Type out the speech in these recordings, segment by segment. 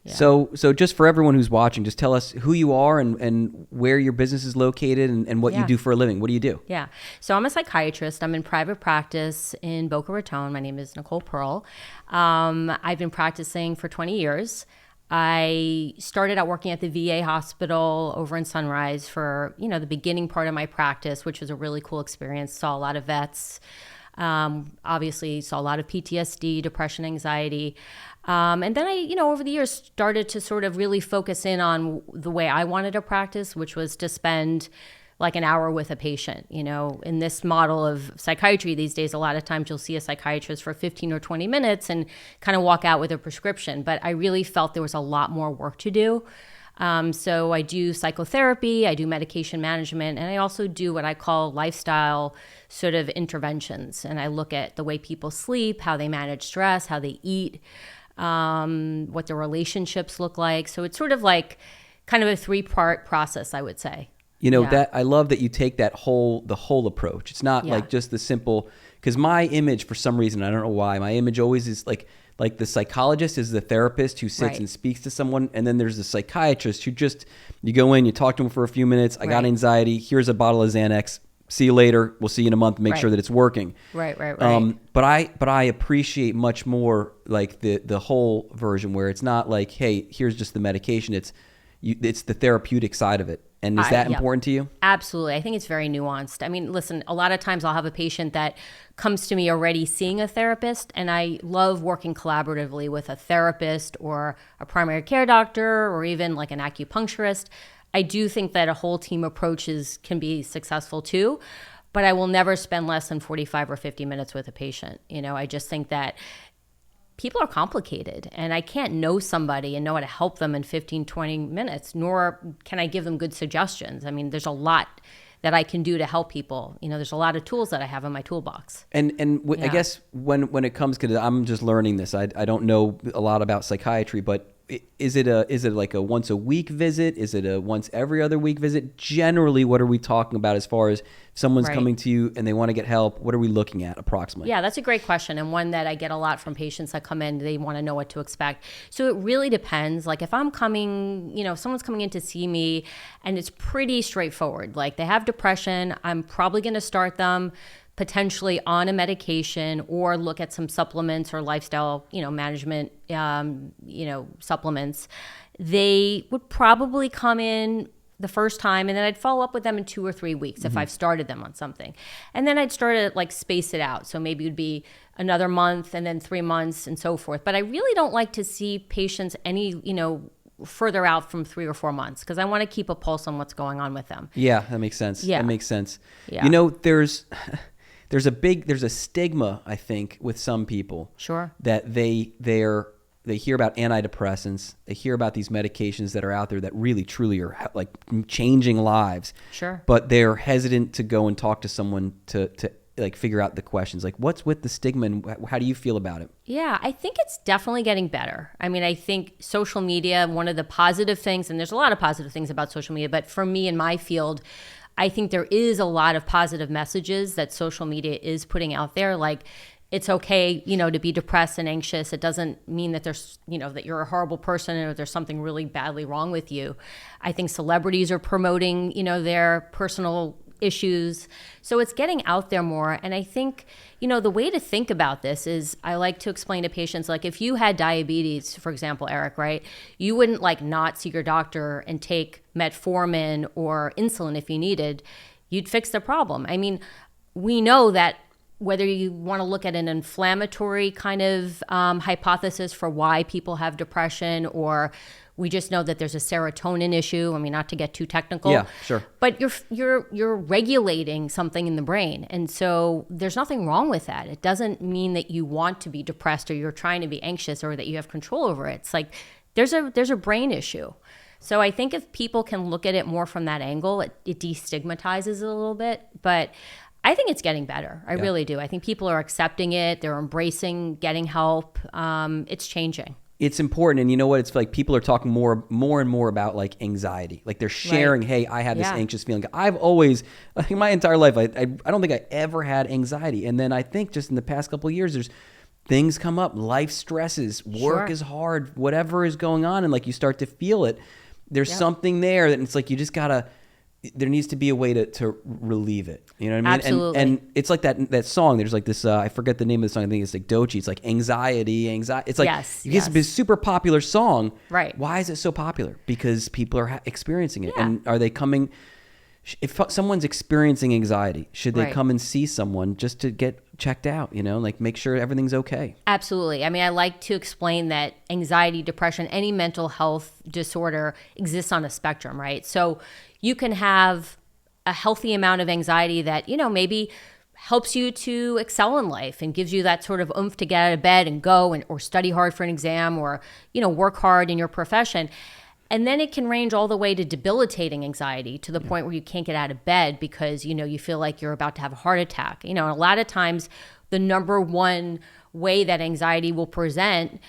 Yeah. So just for everyone who's watching, just tell us who you are and where your business is located and what you do for a living. What do you do? Yeah. So I'm a psychiatrist. I'm in private practice in Boca Raton. My name is Nicole Pearl. I've been practicing for 20 years. I started out working at the VA hospital over in Sunrise for, the beginning part of my practice, which was a really cool experience. Saw a lot of vets. Obviously saw a lot of PTSD, depression, anxiety. And then I, over the years started to sort of really focus in on the way I wanted to practice, which was to spend like an hour with a patient. In this model of psychiatry these days, a lot of times you'll see a psychiatrist for 15 or 20 minutes and kind of walk out with a prescription. But I really felt there was a lot more work to do. So I do psychotherapy, I do medication management, and I also do what I call lifestyle sort of interventions. And I look at the way people sleep, how they manage stress, how they eat, what their relationships look like. So it's sort of like kind of a 3-part process, I would say. That I love that you take the whole approach. It's not like just the simple, because my image, for some reason, I don't know why, my image always is like the psychologist is the therapist who sits and speaks to someone, and then there's the psychiatrist who just, you go in, you talk to him for a few minutes, I got anxiety, here's a bottle of Xanax, see you later, we'll see you in a month, make sure that it's working. Right. But I appreciate much more like the whole version where it's not like, hey, here's just the medication, it's the therapeutic side of it. And is that important to you? Absolutely. I think it's very nuanced. I mean, listen, a lot of times I'll have a patient that comes to me already seeing a therapist, and I love working collaboratively with a therapist or a primary care doctor or even like an acupuncturist. I do think that a whole team approach can be successful too, but I will never spend less than 45 or 50 minutes with a patient. I just think that people are complicated, and I can't know somebody and know how to help them in 15, 20 minutes, nor can I give them good suggestions. I mean, there's a lot that I can do to help people. There's a lot of tools that I have in my toolbox. I guess when it comes to, I'm just learning this, I don't know a lot about psychiatry, but is it like a once a week visit? Is it a once every other week visit? Generally, what are we talking about as far as someone's coming to you and they want to get help? What are we looking at approximately? Yeah, that's a great question, and one that I get a lot from patients that come in. They want to know what to expect. So it really depends. Like if I'm coming, someone's coming in to see me and it's pretty straightforward. Like they have depression, I'm probably going to start them potentially on a medication or look at some supplements or lifestyle, management, supplements. They would probably come in the first time, and then I'd follow up with them in 2 or 3 weeks if I've started them on something. And then I'd start to like space it out. So maybe it would be another month and then 3 months and so forth. But I really don't like to see patients any, further out from 3 or 4 months, because I want to keep a pulse on what's going on with them. Yeah, that makes sense. Yeah. That makes sense. Yeah. There's a stigma, I think, with some people. Sure. That they hear about antidepressants, they hear about these medications that are out there that really truly are like changing lives. Sure. But they're hesitant to go and talk to someone to like figure out the questions. Like, what's with the stigma and how do you feel about it? Yeah, I think it's definitely getting better. I mean, I think social media, one of the positive things, and there's a lot of positive things about social media, but for me in my field, I think there is a lot of positive messages that social media is putting out there. Like, it's okay, to be depressed and anxious. It doesn't mean that there's, that you're a horrible person or there's something really badly wrong with you. I think celebrities are promoting, their personal issues. So it's getting out there more. And I think, the way to think about this is I like to explain to patients, like if you had diabetes, for example, Eric, right? You wouldn't like not see your doctor and take metformin or insulin if you needed. You'd fix the problem. I mean, we know that whether you want to look at an inflammatory kind of hypothesis for why people have depression, or we just know that there's a serotonin issue. I mean, not to get too technical. Yeah, sure. But you're regulating something in the brain. And so there's nothing wrong with that. It doesn't mean that you want to be depressed or you're trying to be anxious or that you have control over it. It's like there's a brain issue. So I think if people can look at it more from that angle, it destigmatizes it a little bit. But I think it's getting better. I really do. I think people are accepting it. They're embracing getting help. It's changing. It's important. And you know what? It's like people are talking more and more about like anxiety. Like they're sharing, hey, I have this anxious feeling. I've always, like my entire life, I don't think I ever had anxiety. And then I think just in the past couple of years, there's things come up, life stresses, work is hard, whatever is going on, and like you start to feel it. There's something there that it's like you just gotta. There needs to be a way to relieve it. You know what I mean? Absolutely. And it's like that song. There's like this. I forget the name of the song. I think it's like Doechii. It's like anxiety. It's like it's a super popular song. Right. Why is it so popular? Because people are experiencing it, and are they coming? If someone's experiencing anxiety, should they come and see someone just to get checked out, you know, like make sure everything's okay? Absolutely. I mean, I like to explain that anxiety, depression, any mental health disorder exists on a spectrum, right? So you can have a healthy amount of anxiety that, you know, maybe helps you to excel in life and gives you that sort of oomph to get out of bed and go or study hard for an exam or, you know, work hard in your profession. And then it can range all the way to debilitating anxiety to the point where you can't get out of bed because, you know, you feel like you're about to have a heart attack. You know, and a lot of times the number one way that anxiety will present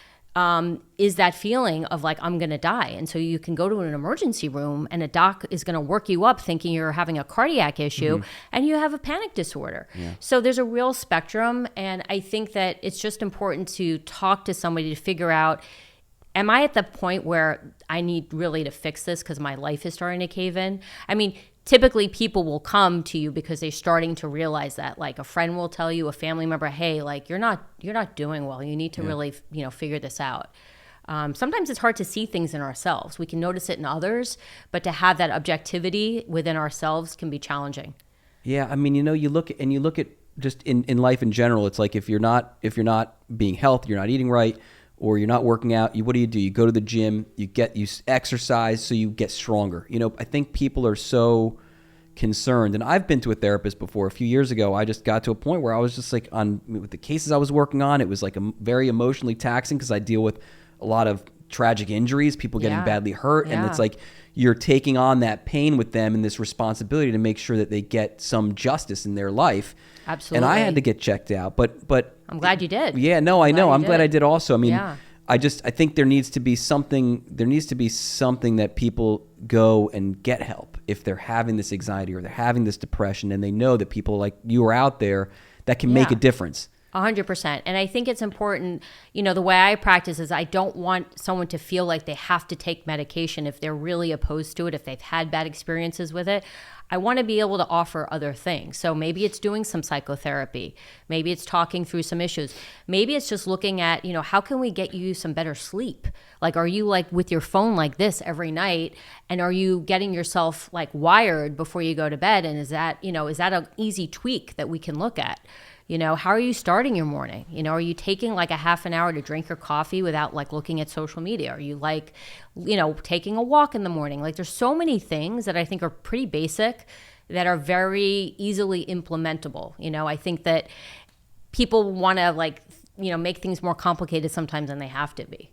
is that feeling of like, I'm going to die. And so you can go to an emergency room and a doc is going to work you up thinking you're having a cardiac issue and you have a panic disorder. Yeah. So there's a real spectrum. And I think that it's just important to talk to somebody to figure out, am I at the point where I need really to fix this because my life is starting to cave in? I mean, typically people will come to you because they're starting to realize that, like a friend will tell you, a family member, hey, like you're not doing well. You need to really, you know, figure this out. Sometimes it's hard to see things in ourselves. We can notice it in others, but to have that objectivity within ourselves can be challenging. Yeah. I mean, you know, you look at just in life in general, it's like if you're not being healthy, you're not eating right, or you're not working out, what do? You go to the gym, you exercise so you get stronger. You know, I think people are so concerned, and I've been to a therapist before. A few years ago, I just got to a point where I was just like, with the cases I was working on, it was like very emotionally taxing because I deal with a lot of tragic injuries, people getting badly hurt, and it's like you're taking on that pain with them and this responsibility to make sure that they get some justice in their life. Absolutely. And I had to get checked out, but I'm glad you did. Yeah, no, I know. I'm glad I did also. I mean, I think there needs to be something that people go and get help if they're having this anxiety or they're having this depression, and they know that people like you are out there that can make a difference. 100%. And I think it's important, you know, the way I practice is I don't want someone to feel like they have to take medication if they're really opposed to it, if they've had bad experiences with it. I want to be able to offer other things. So maybe it's doing some psychotherapy. Maybe it's talking through some issues. Maybe it's just looking at, you know, how can we get you some better sleep? Like, are you like with your phone like this every night? And are you getting yourself like wired before you go to bed? And is that an easy tweak that we can look at? You know, how are you starting your morning? You know, are you taking like a half an hour to drink your coffee without like looking at social media? Are you like, you know, taking a walk in the morning? Like there's so many things that I think are pretty basic that are very easily implementable. You know, I think that people want to like, you know, make things more complicated sometimes than they have to be.